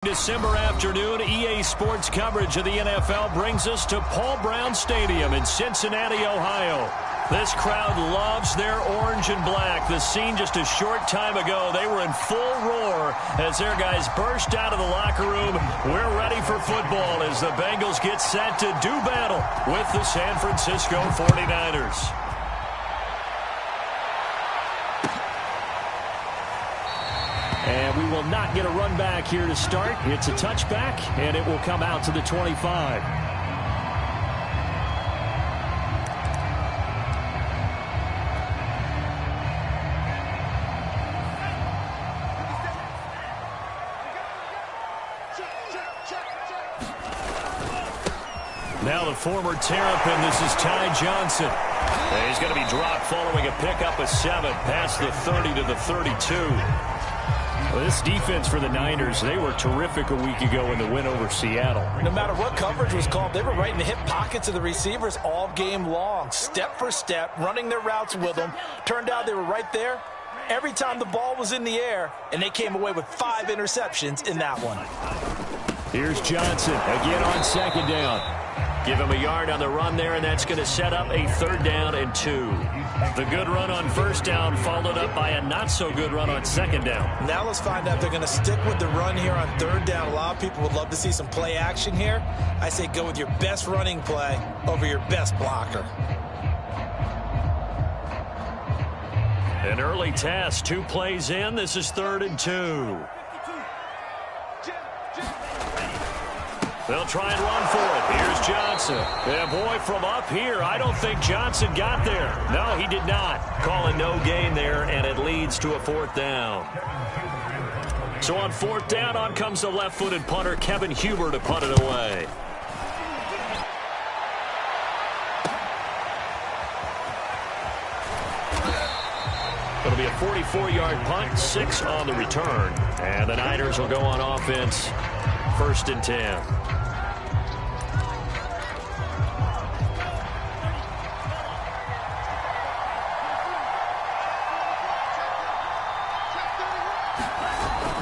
December afternoon, EA Sports coverage of the NFL brings us to Paul Brown Stadium in Cincinnati, Ohio. This crowd loves their orange and black. The scene just a short time ago, they were in full roar as their guys burst out of the locker room. We're ready for football as the Bengals get set to do battle with the San Francisco 49ers. And we will not get a run back here to start. It's a touchback, and it will come out to the 25. Now the former Terrapin, this is Ty Johnson. And he's going to be dropped following a pickup of 7 past the 30 to the 32. Well, this defense for the Niners, they were terrific a week ago in the win over Seattle. No matter what coverage was called, they were right in the hip pockets of the receivers all game long, step for step, running their routes with them. Turned out they were right there every time the ball was in the air, and they came away with 5 interceptions in that one. Here's Johnson again on second down. Give him a yard on the run there, and that's going to set up a 3rd down and 2. The good run on 1st down followed up by a not-so-good run on 2nd down. Now let's find out if they're going to stick with the run here on 3rd down. A lot of people would love to see some play action here. I say go with your best running play over your best blocker. An early test, 2 plays in. This is 3rd and 2. They'll try and run for it. Here's Johnson. And boy, from up here, I don't think Johnson got there. No, he did not. Calling no gain there, and it leads to a 4th down. So on 4th down, on comes the left-footed punter, Kevin Huber, to punt it away. It'll be a 44-yard punt, 6 on the return. And the Niners will go on offense, 1st and 10.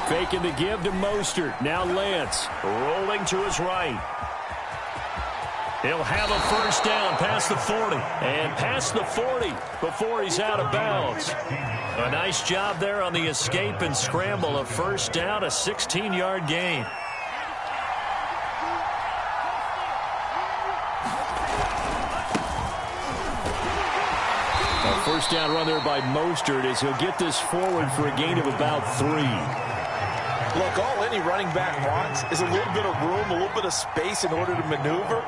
Faking the give to Mostert. Now Lance rolling to his right. He'll have a 1st down past the 40. And past the 40 before he's out of bounds. A nice job there on the escape and scramble. A 1st down, a 16-yard gain. A 1st down run there by Mostert as he'll get this forward for a gain of about 3. Look, all any running back wants is a little bit of room, a little bit of space in order to maneuver.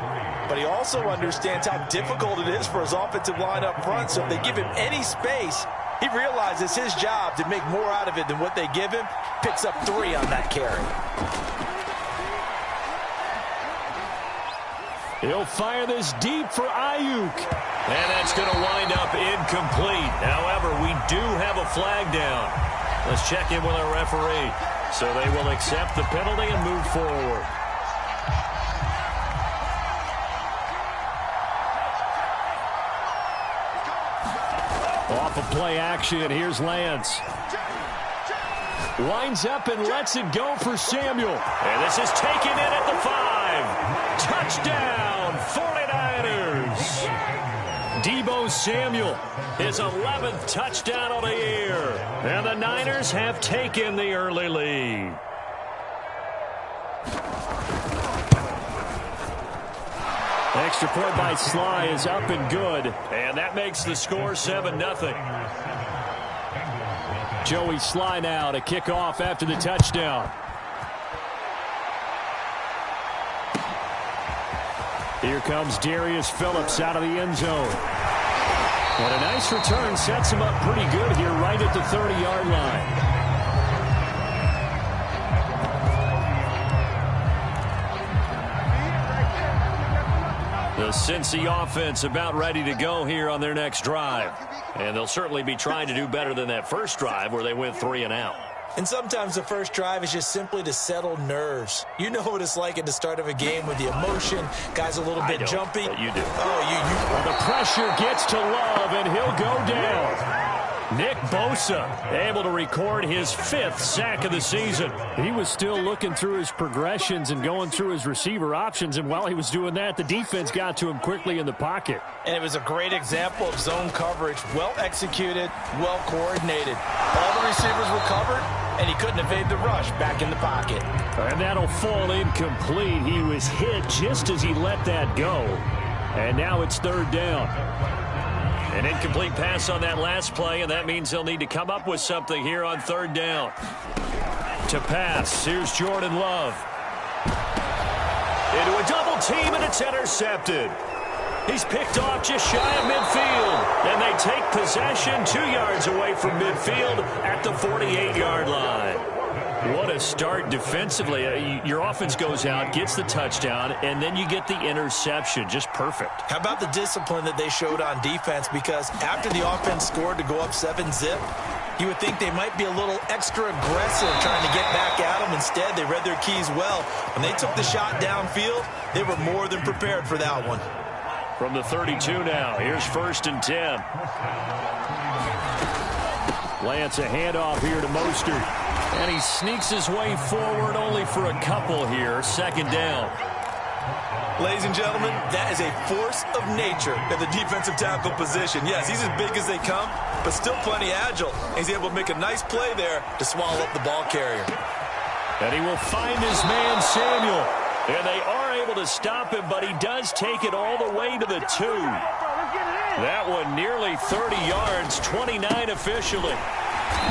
But he also understands how difficult it is for his offensive line up front. So if they give him any space, he realizes his job to make more out of it than what they give him. Picks up 3 on that carry. He'll fire this deep for Ayuk. And that's going to wind up incomplete. However, we do have a flag down. Let's check in with our referee. So they will accept the penalty and move forward. Off of play action, here's Lance. Winds up and lets it go for Samuel. And this is taken in at the 5. Touchdown, 49ers. Deebo Samuel, his 11th touchdown on the year. And the Niners have taken the early lead. Extra point by Sly is up and good. And that makes the score 7-0. Joey Sly now to kick off after the touchdown. Here comes Darius Phillips out of the end zone. What a nice return. Sets him up pretty good here right at the 30-yard line. The Cincy offense about ready to go here on their next drive. And they'll certainly be trying to do better than that first drive where they went 3 and out. And sometimes the first drive is just simply to settle nerves. You know what it's like at the start of a game with the emotion. Guys a little bit jumpy. But you do. Oh, Well, the pressure gets to Love, and he'll go down. Nick Bosa able to record his 5th sack of the season. He was still looking through his progressions and going through his receiver options, and while he was doing that, the defense got to him quickly in the pocket. And it was a great example of zone coverage. Well executed, well coordinated. All the receivers were covered, and he couldn't evade the rush back in the pocket. And that'll fall incomplete. He was hit just as he let that go. And now it's 3rd down. An incomplete pass on that last play, and that means they'll need to come up with something here on 3rd down. To pass, here's Jordan Love. Into a double team, and it's intercepted. He's picked off just shy of midfield, and they take possession 2 yards away from midfield at the 48-yard line. What a start defensively. Your offense goes out, gets the touchdown, and then you get the interception. Just perfect. How about the discipline that they showed on defense? Because after the offense scored to go up 7-zip, you would think they might be a little extra aggressive trying to get back at them. Instead, they read their keys well. When they took the shot downfield, they were more than prepared for that one. From the 32 now, here's 1st and 10. Lance, a handoff here to Mostert. And he sneaks his way forward only for a couple here. 2nd down. Ladies and gentlemen, that is a force of nature at the defensive tackle position. Yes, he's as big as they come, but still plenty agile. He's able to make a nice play there to swallow up the ball carrier. And he will find his man, Samuel. And they are able to stop him, but he does take it all the way to the 2. That one nearly 30 yards, 29 officially.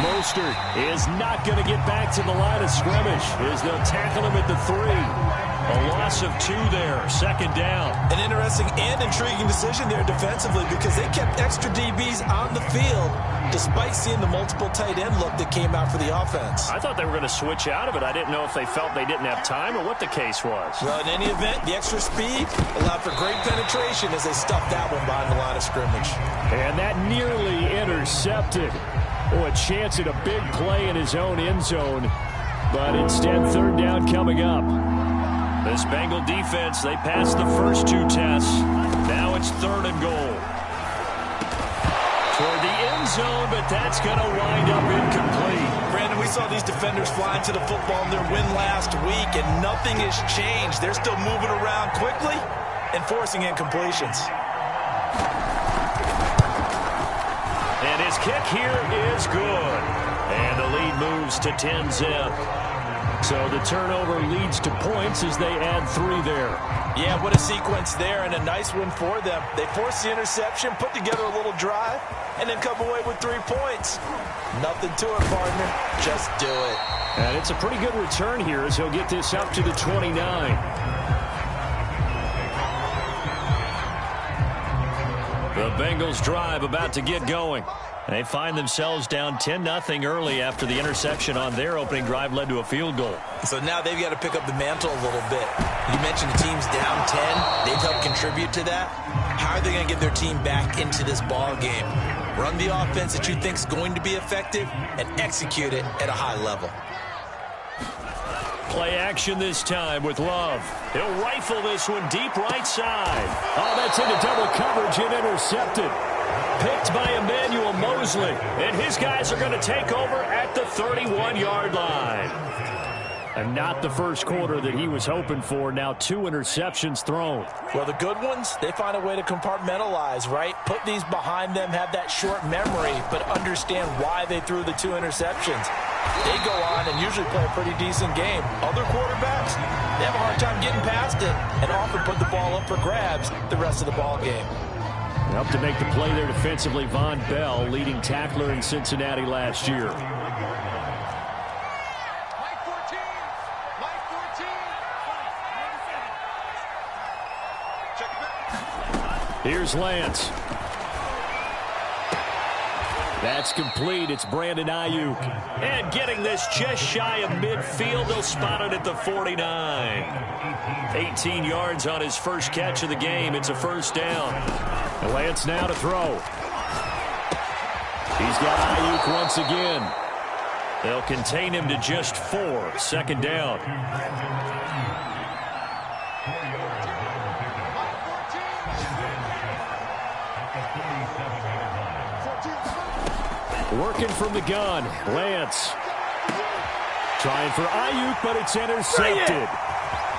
Mostert is not going to get back to the line of scrimmage as they'll tackle him at the 3. A loss of 2 there, 2nd down. An interesting and intriguing decision there defensively because they kept extra DBs on the field despite seeing the multiple tight end look that came out for the offense. I thought they were going to switch out of it. I didn't know if they felt they didn't have time or what the case was. Well, in any event, the extra speed allowed for great penetration as they stuffed that one behind the line of scrimmage. And that nearly intercepted. Oh, a chance at a big play in his own end zone. But instead, 3rd down coming up. This Bengal defense, they passed the first 2 tests. Now it's 3rd and goal. Toward the end zone, but that's going to wind up incomplete. Brandon, we saw these defenders fly into the football in their win last week, and nothing has changed. They're still moving around quickly and forcing incompletions. And his kick here is good. And the lead moves to 10-zip. So the turnover leads to points as they add 3 there. Yeah, what a sequence there, and a nice one for them. They forced the interception, put together a little drive, and then come away with 3 points. Nothing to it, partner. Just do it. And it's a pretty good return here as he'll get this up to the 29. The Bengals drive about to get going. They find themselves down 10-0 early after the interception on their opening drive led to a field goal. So now they've got to pick up the mantle a little bit. You mentioned the team's down 10. They've helped contribute to that. How are they going to get their team back into this ball game? Run the offense that you think is going to be effective and execute it at a high level. Play action this time with Love. He'll rifle this one deep right side. Oh, that's into double coverage and intercepted. Picked by Emmanuel Mosley. And his guys are going to take over at the 31-yard line. And not the first quarter that he was hoping for. Now 2 interceptions thrown. Well, the good ones, they find a way to compartmentalize, right? Put these behind them, have that short memory, but understand why they threw the 2 interceptions. They go on and usually play a pretty decent game. Other quarterbacks, they have a hard time getting past it and often put the ball up for grabs the rest of the ball game. Helped to make the play there defensively, Von Bell, leading tackler in Cincinnati last year. Here's Lance. That's complete. It's Brandon Ayuk. And getting this just shy of midfield, they'll spot it at the 49. 18 yards on his first catch of the game. It's a 1st down. And Lance now to throw. He's got Ayuk once again. They'll contain him to just 4. 2nd down. Working from the gun. Lance. Trying for Ayuk, but it's intercepted.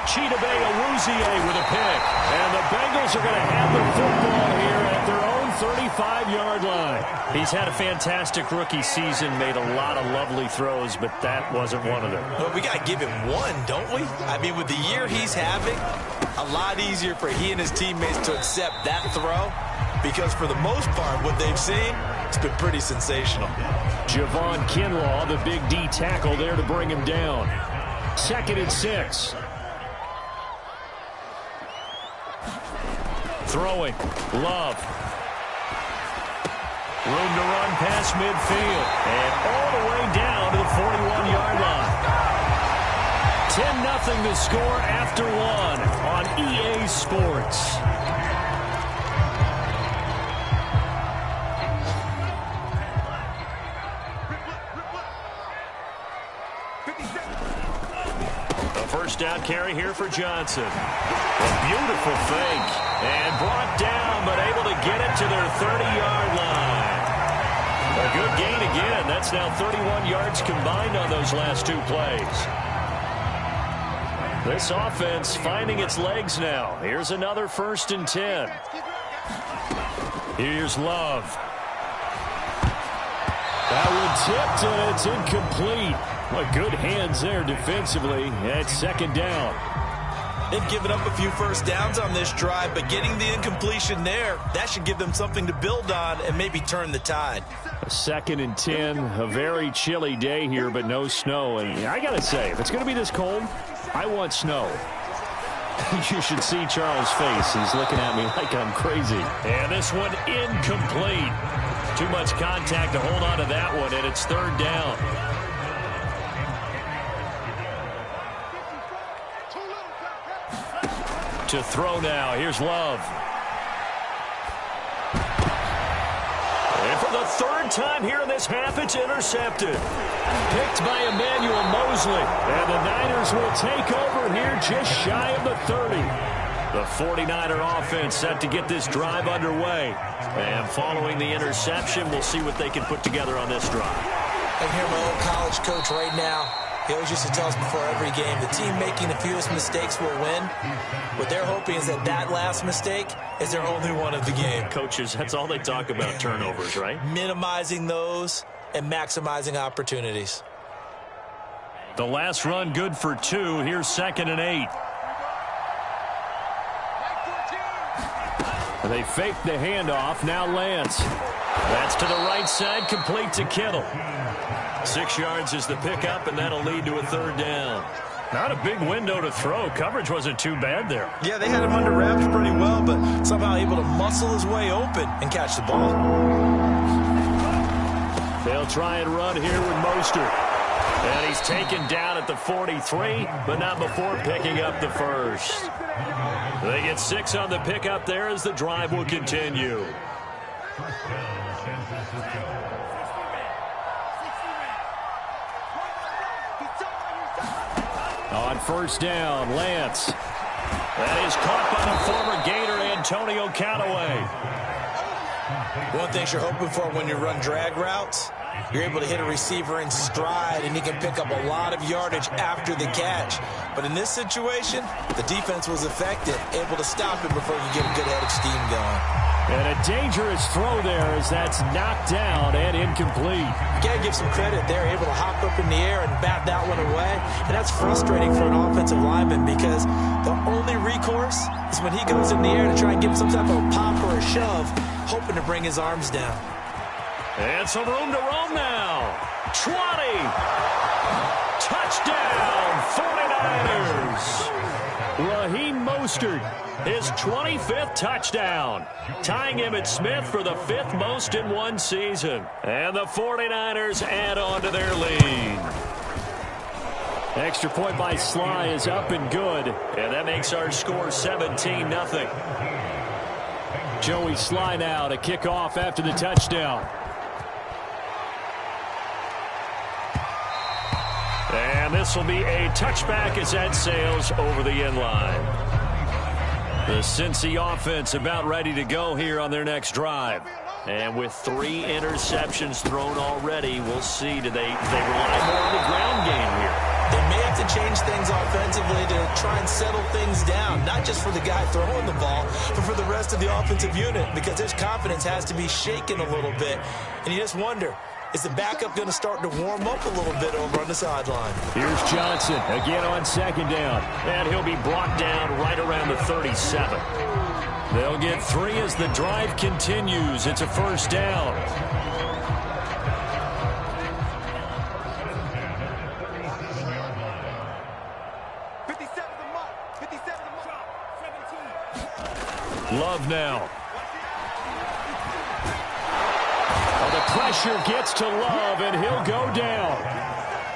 Chidobe Awuzie with a pick. And the Bengals are going to have the football here at their own 35-yard line. He's had a fantastic rookie season, made a lot of lovely throws, but that wasn't one of them. Well, we got to give him one, don't we? I mean, with the year he's having, a lot easier for he and his teammates to accept that throw, because for the most part, what they've seen, it's been pretty sensational. Javon Kinlaw, the big D tackle there to bring him down. 2nd and 6. Throwing. Love. Room to run past midfield. And all the way down to the 41-yard line. 10-0 the score after 1 on EA Sports. A first down carry here for Johnson. A beautiful fake. And brought down, but able to get it to their 30-yard line. A good gain again. That's now 31 yards combined on those last 2 plays. This offense finding its legs now. Here's another 1st and 10. Here's Love. That one tipped, and it's incomplete. Well, good hands there defensively at 2nd down. They've given up a few first downs on this drive, but getting the incompletion there, that should give them something to build on and maybe turn the tide. A 2nd and 10, a very chilly day here, but no snow. And I got to say, if it's going to be this cold, I want snow. You should see Charles' face. He's looking at me like I'm crazy. And this one incomplete. Too much contact to hold on to that one, and it's 3rd down. To throw now. Here's Love. And for the 3rd time here in this half, it's intercepted. Picked by Emmanuel Mosley. And the Niners will take over here just shy of the 30. The 49er offense set to get this drive underway. And following the interception, we'll see what they can put together on this drive. I hear my old college coach right now. He always used to tell us before every game, the team making the fewest mistakes will win. What they're hoping is that last mistake is their only one of the game. Coaches, that's all they talk about, turnovers, right? Minimizing those and maximizing opportunities. The last run good for 2. Here's 2nd and 8. They fake the handoff. Now Lance. That's to the right side, complete to Kittle. 6 yards is the pickup, and that'll lead to a 3rd down. Not a big window to throw. Coverage wasn't too bad there. Yeah, they had him under wraps pretty well, but somehow able to muscle his way open and catch the ball. They'll try and run here with Mostert. And he's taken down at the 43, but not before picking up the 1st. They get 6 on the pickup there as the drive will continue. On 1st down, Lance. That is caught by the former Gator, Antonio Callaway. One thing you're hoping for when you run drag routes, you're able to hit a receiver in stride, and he can pick up a lot of yardage after the catch. But in this situation, the defense was effective, able to stop him before you get a good head of steam going. And a dangerous throw there as that's knocked down and incomplete. You got to give some credit. They're able to hop up in the air and bat that one away. And that's frustrating for an offensive lineman because the only recourse is when he goes in the air to try and give him some type of a pop or a shove, hoping to bring his arms down. And some room to roam now. 20. Touchdown, 49ers. Raheem Mostert, his 25th touchdown, tying him at Smith for the 5th most in one season. And the 49ers add on to their lead. Extra point by Sly is up and good. And that makes our score 17-0. Joey Sly now to kick off after the touchdown. And this will be a touchback as that sails over the end line. The Cincy offense about ready to go here on their next drive. And with 3 interceptions thrown already, we'll see. Do they rely more on the ground game here? They may have to change things offensively to try and settle things down, not just for the guy throwing the ball, but for the rest of the offensive unit, because his confidence has to be shaken a little bit. And you just wonder, is the backup going to start to warm up a little bit over on the sideline? Here's Johnson again on second down. And he'll be brought down right around the 37. They'll get 3 as the drive continues. It's a first down. Love now. Oh, the pressure gets to Love, and he'll go down.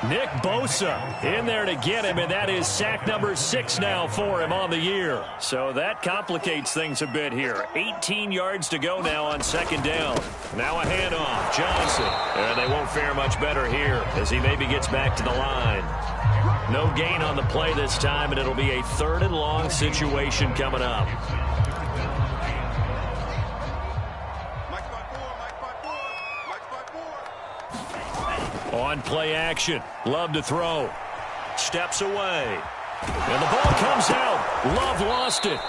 Nick Bosa in there to get him, and that is sack number 6 now for him on the year. So that complicates things a bit here. 18 yards to go now on second down. Now a handoff. Johnson. And they won't fare much better here as he maybe gets back to the line. No gain on the play this time, and it'll be a 3rd and long situation coming up. On play action. Love to throw. Steps away. And the ball comes out. Love lost it.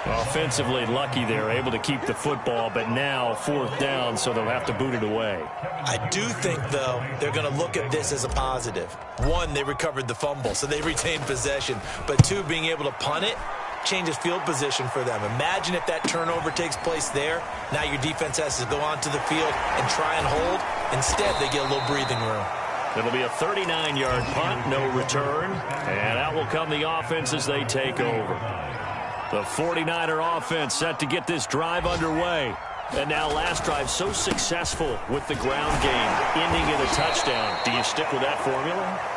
Offensively lucky they're able to keep the football, but now 4th down, so they'll have to boot it away. I do think, though, they're going to look at this as a positive. 1, they recovered the fumble, so they retained possession. But 2, being able to punt it changes field position for them. Imagine if that turnover takes place there. Now your defense has to go onto the field and try and hold. Instead, they get a little breathing room. It'll be a 39-yard punt, no return. And out will come the offense as they take over. The 49er offense set to get this drive underway. And now last drive so successful with the ground game, ending in a touchdown. Do you stick with that formula?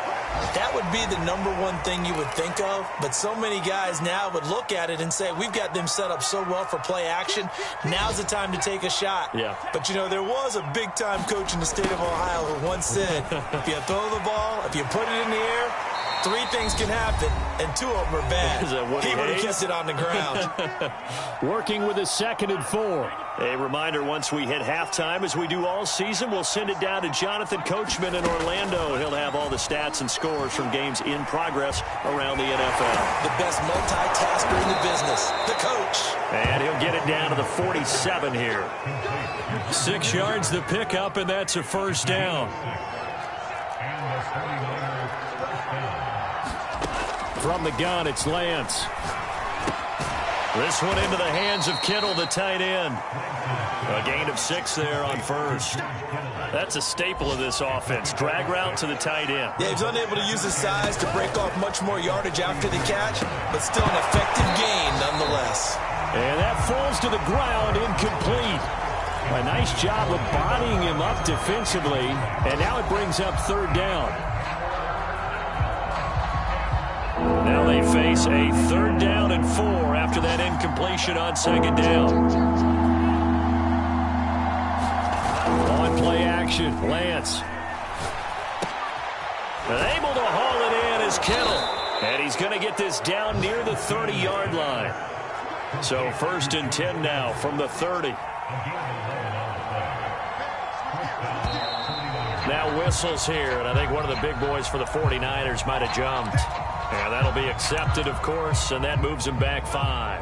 That would be the #1 thing you would think of, but so many guys now would look at it and say, we've got them set up so well for play action, now's the time to take a shot. Yeah. But, you know, there was a big-time coach in the state of Ohio who once said, if you throw the ball, if you put it in the air, 3 things can happen, and 2 of them are bad. He would have kept it on the ground. Working with a 2nd and 4. A reminder, once we hit halftime, as we do all season, we'll send it down to Jonathan Coachman in Orlando. He'll have all the stats and scores from games in progress around the NFL. The best multitasker in the business, the coach. And he'll get it down to the 47 here. 6 yards the pickup, and that's a first down. From the gun, it's Lance. This one into the hands of Kittle, the tight end. A gain of 6 there on first. That's a staple of this offense. Drag route to the tight end. Yeah, he's unable to use his size to break off much more yardage after the catch, but still an effective gain nonetheless. And that falls to the ground, incomplete. A nice job of bodying him up defensively, and now it brings up 3rd down. Now they face a 3rd down and 4 after that incompletion on 2nd down. On play action, Lance. And able to haul it in is Kittle. And he's going to get this down near the 30-yard line. So 1st and 10 now from the 30. Now whistles here, and I think one of the big boys for the 49ers might have jumped. And that'll be accepted, of course, and that moves him back 5.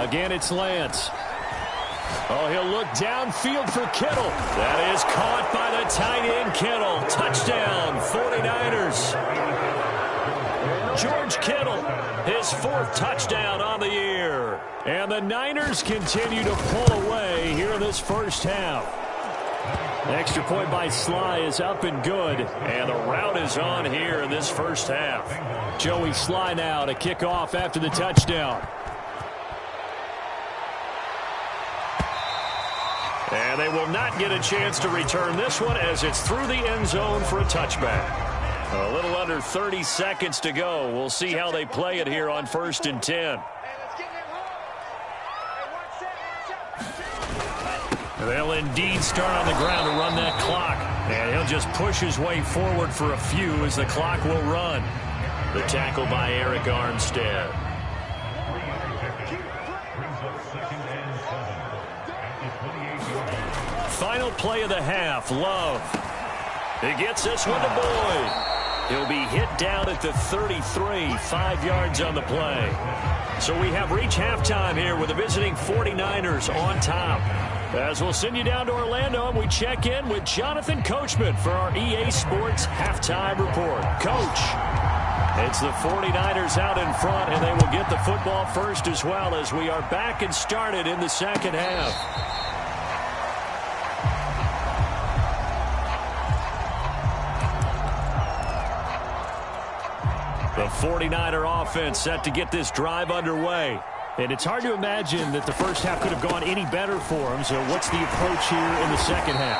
Again, it's Lance. Oh, he'll look downfield for Kittle. That is caught by the tight end, Kittle. Touchdown, 49ers. George Kittle, his 4th touchdown on the year. And the Niners continue to pull away here in this first half. Extra point by Sly is up and good. And the route is on here in this first half. Joey Sly now to kick off after the touchdown. And they will not get a chance to return this one as it's through the end zone for a touchback. A little under 30 seconds to go. We'll see how they play it here on 1st and 10. They'll indeed start on the ground to run that clock. And he'll just push his way forward for a few as the clock will run. The tackle by Eric Armstead. Final play of the half. Love. He gets this one to Boyd. He'll be hit down at the 33, 5 yards on the play. So we have reached halftime here with the visiting 49ers on top. As we'll send you down to Orlando, and we check in with Jonathan Coachman for our EA Sports Halftime Report. Coach, it's the 49ers out in front, and they will get the football first as well as we are back and started in the second half. The 49er offense set to get this drive underway. And it's hard to imagine that the first half could have gone any better for them. So what's the approach here in the second half?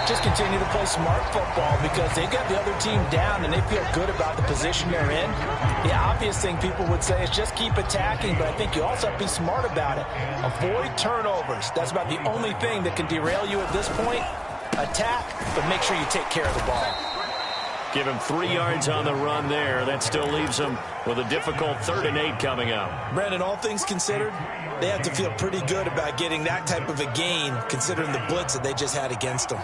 Just continue to play smart football because they got the other team down and they feel good about the position they're in. The obvious thing people would say is just keep attacking, but I think you also have to be smart about it. Avoid turnovers. That's about the only thing that can derail you at this point. Attack, but make sure you take care of the ball. Give him 3 yards on the run there. That still leaves him with a difficult 3rd and 8 coming up. Brandon, all things considered, they have to feel pretty good about getting that type of a gain considering the blitz that they just had against them.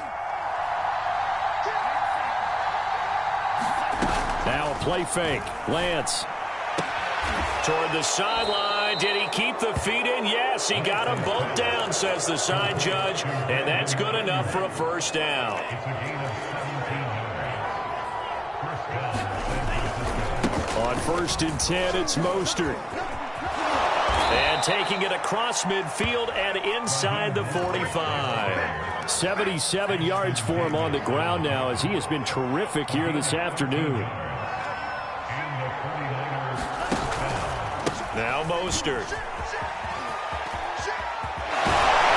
Now a play fake. Lance. Toward the sideline. Did he keep the feet in? Yes, he got them both down, says the side judge. And that's good enough for a first down. On 1st and 10, it's Mostert. And taking it across midfield and inside the 45. 77 yards for him on the ground now as he has been terrific here this afternoon. Now Mostert.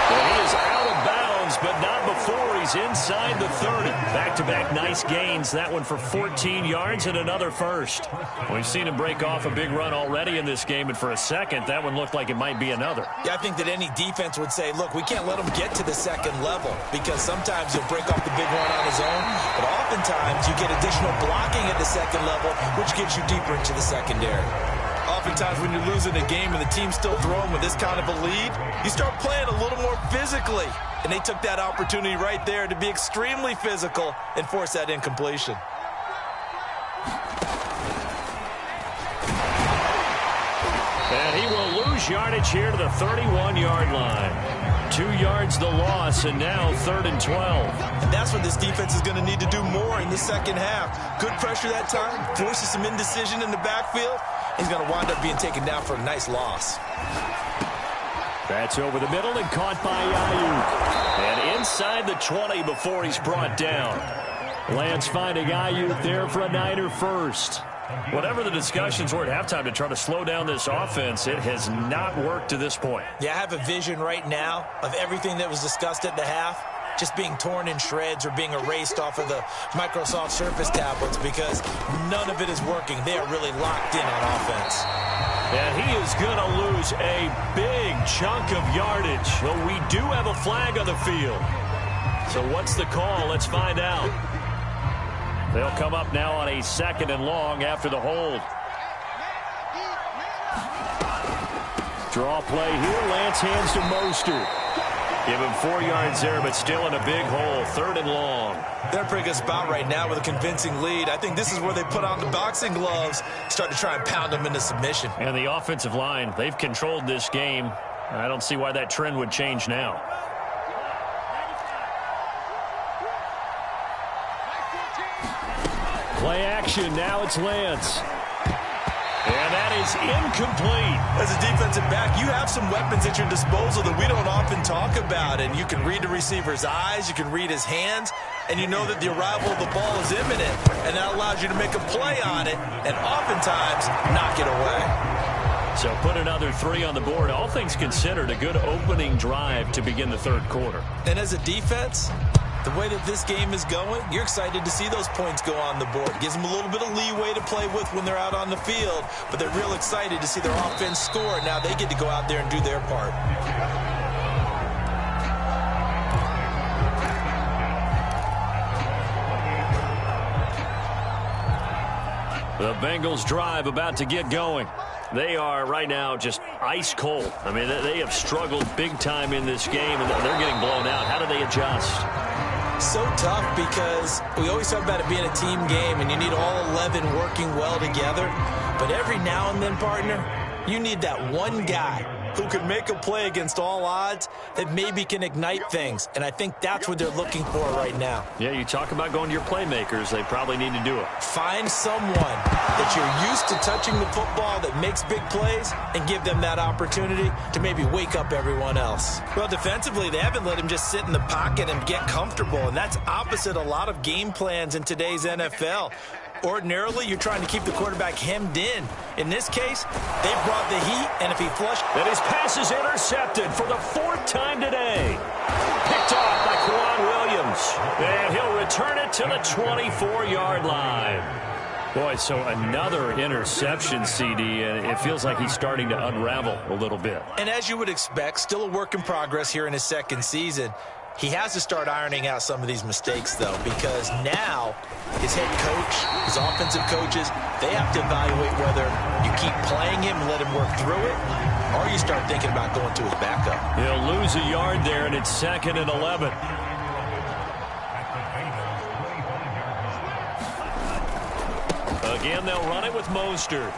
Well, he is out of bounds, but not before he's inside the 30. Back-to-back nice gains. That one for 14 yards and another first. We've seen him break off a big run already in this game, and for a second, that one looked like it might be another. Yeah, I think that any defense would say, look, we can't let him get to the second level because sometimes he'll break off the big run on his own, but oftentimes you get additional blocking at the second level, which gets you deeper into the secondary. Oftentimes when you're losing a game and the team's still throwing with this kind of a lead, you start playing a little more physically. And they took that opportunity right there to be extremely physical and force that incompletion. And he will lose yardage here to the 31-yard line. 2 yards the loss, and now 3rd and 12. And that's what this defense is going to need to do more in the second half. Good pressure that time, forces some indecision in the backfield. He's going to wind up being taken down for a nice loss. That's over the middle and caught by Ayuk. And inside the 20 before he's brought down. Lance finding Ayuk there for a Niner first. Whatever the discussions were at halftime to try to slow down this offense, it has not worked to this point. Yeah, I have a vision right now of everything that was discussed at the half just being torn in shreds or being erased off of the Microsoft Surface tablets because none of it is working. They are really locked in on offense. And he is going to lose a big chunk of yardage. But we do have a flag on the field. So what's the call? Let's find out. They'll come up now on a 2nd and long after the hold. Draw play here. Lance hands to Mostert. Give him 4 yards there, but still in a big hole. 3rd and long. They're in a pretty good spot right now with a convincing lead. I think this is where they put on the boxing gloves, start to try and pound them into submission. And the offensive line, they've controlled this game. I don't see why that trend would change now. Play action. Now it's Lance. And that is incomplete. As a defensive back, you have some weapons at your disposal that we don't often talk about. And you can read the receiver's eyes, you can read his hands, and you know that the arrival of the ball is imminent. And that allows you to make a play on it and oftentimes knock it away. So put another 3 on the board. All things considered, a good opening drive to begin the 3rd quarter. And as a defense, the way that this game is going, you're excited to see those points go on the board. Gives them a little bit of leeway to play with when they're out on the field, but they're real excited to see their offense score. Now they get to go out there and do their part. The Bengals drive about to get going. They are right now just ice cold. I mean, they have struggled big time in this game, and they're getting blown out. How do they adjust? So tough because we always talk about it being a team game, and you need all 11 working well together. But every now and then, partner, you need that one guy who can make a play against all odds that maybe can ignite things. And I think that's what they're looking for right now. Yeah, you talk about going to your playmakers. They probably need to do it. Find someone that you're used to touching the football that makes big plays and give them that opportunity to maybe wake up everyone else. Well, defensively, they haven't let him just sit in the pocket and get comfortable, and that's opposite a lot of game plans in today's NFL. Ordinarily, you're trying to keep the quarterback hemmed in. In this case, they brought the heat, and if he flushed... And his pass is intercepted for the 4th time today. Picked off by Quan Williams. And he'll return it to the 24-yard line. Boy, so another interception, CD, and it feels like he's starting to unravel a little bit. And as you would expect, still a work in progress here in his second season. He has to start ironing out some of these mistakes, though, because now his head coach, his offensive coaches, they have to evaluate whether you keep playing him and let him work through it, or you start thinking about going to his backup. He'll lose a yard there, and it's 2nd and 11. Again, they'll run it with Mostert.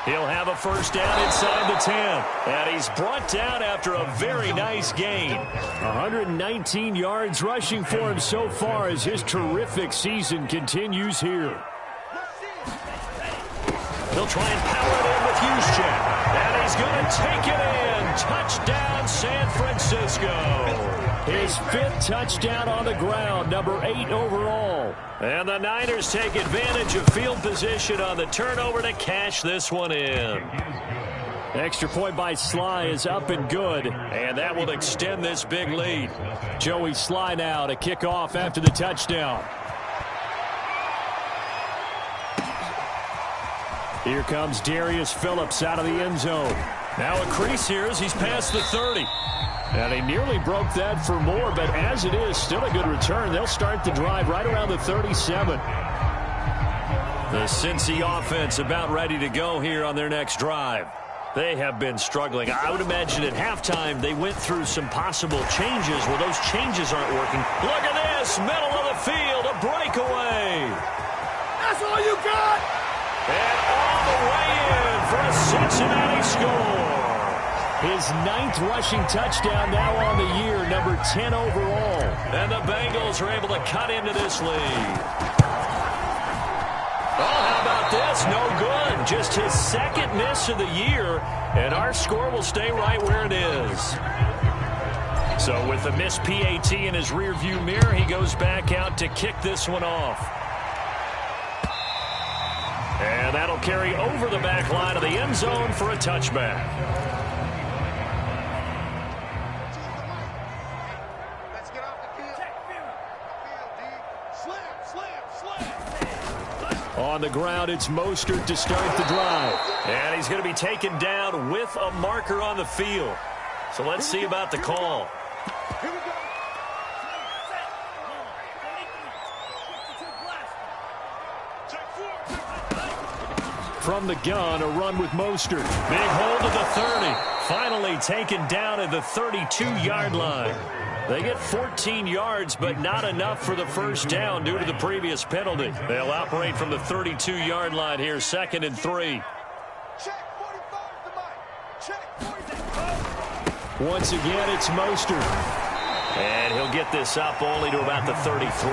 He'll have a first down inside the 10. And he's brought down after a very nice gain. 119 yards rushing for him so far as his terrific season continues here. They'll try and power it in with Juszczyk. And he's going to take it in. Touchdown, San Francisco. His 5th touchdown on the ground, number 8 overall. And the Niners take advantage of field position on the turnover to cash this one in. Extra point by Sly is up and good, and that will extend this big lead. Joey Sly now to kick off after the touchdown. Here comes Darius Phillips out of the end zone. Now a crease here as he's past the 30. And he nearly broke that for more, but as it is, still a good return. They'll start the drive right around the 37. The Cincy offense about ready to go here on their next drive. They have been struggling. I would imagine at halftime they went through some possible changes where those changes aren't working. Look at this, middle of the field, a breakaway. That's all you got? And all the way in for a Cincinnati score. His 9th rushing touchdown now on the year, number 10 overall. And the Bengals are able to cut into this lead. Oh, how about this? No good. Just his 2nd miss of the year, and our score will stay right where it is. So with the missed PAT in his rearview mirror, he goes back out to kick this one off. And that'll carry over the back line of the end zone for a touchback. On the ground, it's Mostert to start the drive. And he's going to be taken down with a marker on the field. So let's see about the call. From the gun, a run with Mostert. Big hold of the 30. Finally taken down at the 32-yard line. They get 14 yards, but not enough for the first down due to the previous penalty. They'll operate from the 32-yard line here, 2nd and 3. Once again, it's Mostert. And he'll get this up only to about the 33.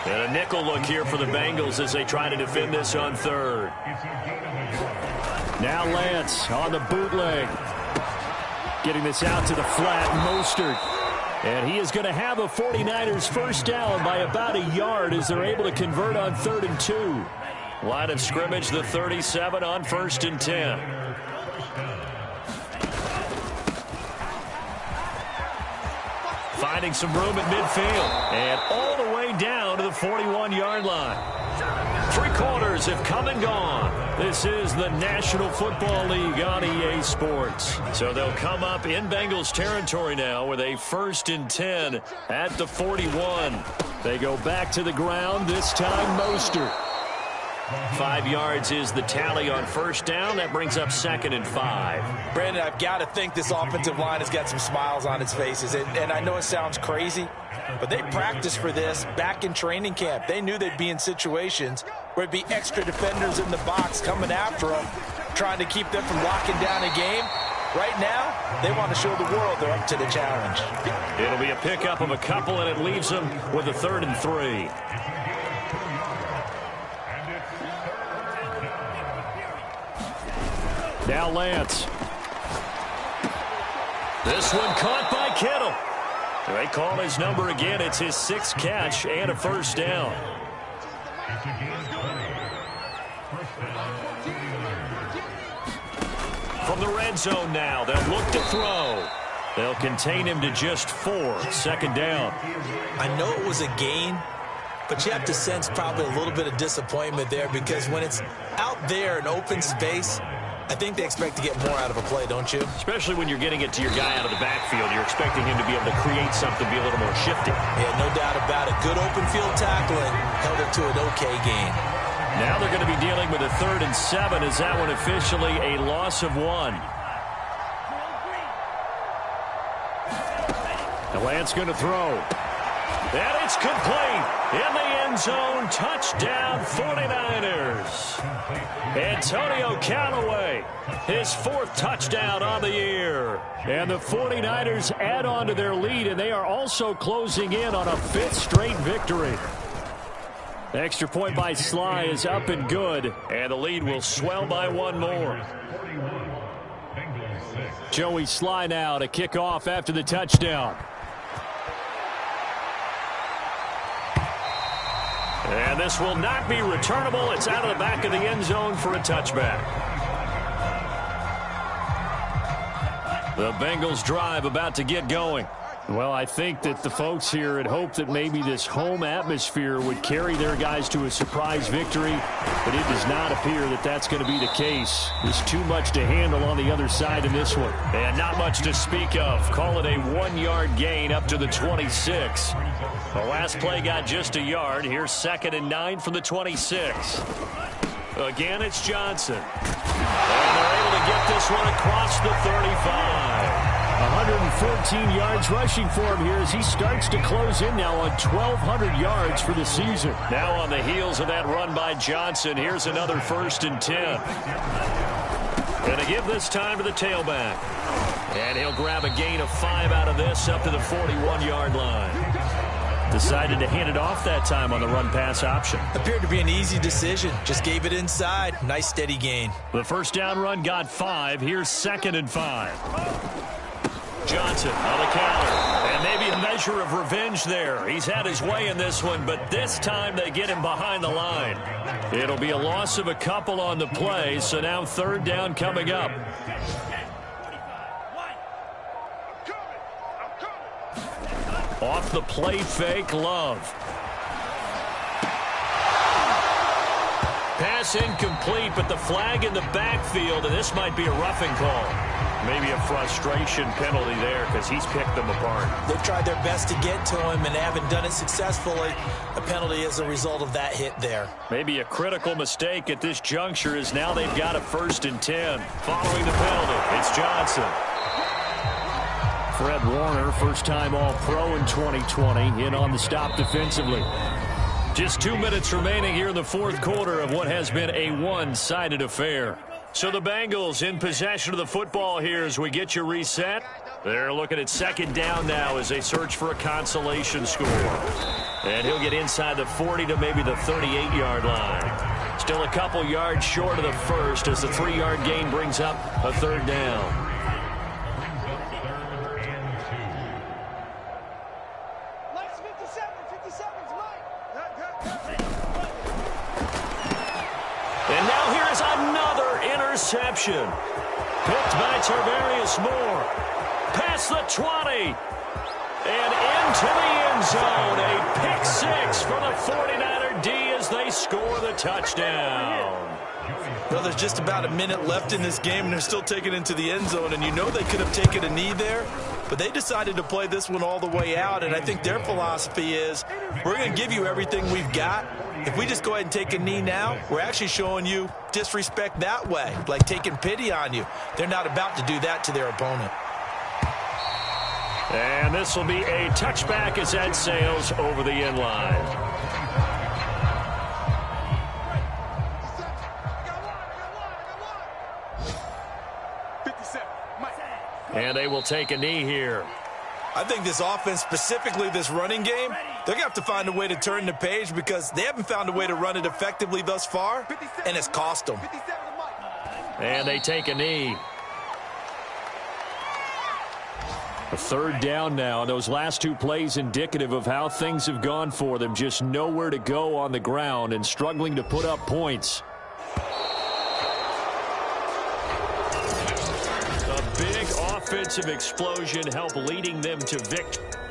And a nickel look here for the Bengals as they try to defend this on 3rd. Now Lance on the bootleg. Getting this out to the flat, Mostert. And he is going to have a 49ers first down by about a yard as they're able to convert on 3rd and 2. Line of scrimmage, the 37 on 1st and 10. Finding some room at midfield. And all the way down to the 41-yard line. Three quarters have come and gone. This is the National Football League on EA Sports. So they'll come up in Bengals territory now with a 1st and 10 at the 41. They go back to the ground, this time Mostert. 5 yards is the tally on first down. That brings up 2nd and 5. Brandon, I've got to think this offensive line has got some smiles on its faces. And I know it sounds crazy, but they practiced for this back in training camp. They knew they'd be in situations where it'd be extra defenders in the box coming after them, trying to keep them from locking down a game. Right now, they want to show the world they're up to the challenge. It'll be a pickup of a couple, and it leaves them with a 3rd and 3. Now Lance. This one caught by Kittle. They call his number again. It's his 6th catch and a 1st down. From the red zone now, they'll look to throw. They'll contain him to just 4. 2nd down. I know it was a gain, but you have to sense probably a little bit of disappointment there, because when it's out there in open space, I think they expect to get more out of a play, don't you? Especially when you're getting it to your guy out of the backfield. You're expecting him to be able to create something, be a little more shifty. Yeah, no doubt about it. Good open field tackling held it to an okay gain. Now they're going to be dealing with a 3rd and 7. Is that one officially a loss of 1? And Lance going to throw. And it's complete. In the end zone, touchdown 49ers. Antonio Callaway, his 4th touchdown on the year. And the 49ers add on to their lead, and they are also closing in on a 5th straight victory. The extra point by Sly is up and good, and the lead will swell by 1 more. Joey Sly now to kick off after the touchdown. And this will not be returnable. It's out of the back of the end zone for a touchback. The Bengals drive about to get going. Well, I think that the folks here had hoped that maybe this home atmosphere would carry their guys to a surprise victory, but it does not appear that that's going to be the case. There's too much to handle on the other side in this one. And not much to speak of. Call it a 1-yard gain up to the 26. The last play got just a yard. Here's 2nd and 9 from the 26. Again, it's Johnson. And they're able to get this one across the 35. 114 yards rushing for him here as he starts to close in now on 1,200 yards for the season. Now on the heels of that run by Johnson, here's another 1st and 10. Going to give this time to the tailback. And he'll grab a gain of 5 out of this up to the 41-yard line. Decided to hand it off that time on the run-pass option. Appeared to be an easy decision. Just gave it inside. Nice steady gain. The first down run got 5. Here's 2nd and 5. Johnson on the counter, and maybe a measure of revenge there. He's had his way in this one, but this time they get him behind the line. It'll be a loss of a couple on the play, so now 3rd down coming up. Off the play fake, Love. Pass incomplete, but the flag in the backfield, and this might be a roughing call. Maybe a frustration penalty there because he's picked them apart. They've tried their best to get to him and haven't done it successfully. A penalty as a result of that hit there. Maybe a critical mistake at this juncture is now they've got a 1st and 10. Following the penalty, it's Johnson. Fred Warner, first-time All-Pro in 2020, in on the stop defensively. Just 2 minutes remaining here in the 4th quarter of what has been a one-sided affair. So the Bengals in possession of the football here as we get you reset. They're looking at 2nd down now as they search for a consolation score. And he'll get inside the 40 to maybe the 38-yard line. Still a couple yards short of the 1st as the 3-yard gain brings up a 3rd down. And now here is another interception. Picked by Tarvarius Moore. Past the 20. And into the end zone. A pick 6 for the 49er D as They score the touchdown. Well, there's just about a minute left in this game, and they're still taking it into the end zone. And you know they could have taken a knee there, but they decided to play this one all the way out. And I think their philosophy is, we're going to give you everything we've got. If we just go ahead and take a knee now, we're actually showing you disrespect that way, like taking pity on you. They're not about to do that to their opponent. And this will be a touchback as that sails over the end line. And they will take a knee here. I think this offense, specifically this running game, they're going to have to find a way to turn the page because they haven't found a way to run it effectively thus far, and it's cost them. And they take a knee. A third down now. Those last two plays indicative of how things have gone for them. Just nowhere to go on the ground and struggling to put up points. A big offensive explosion helped leading them to victory.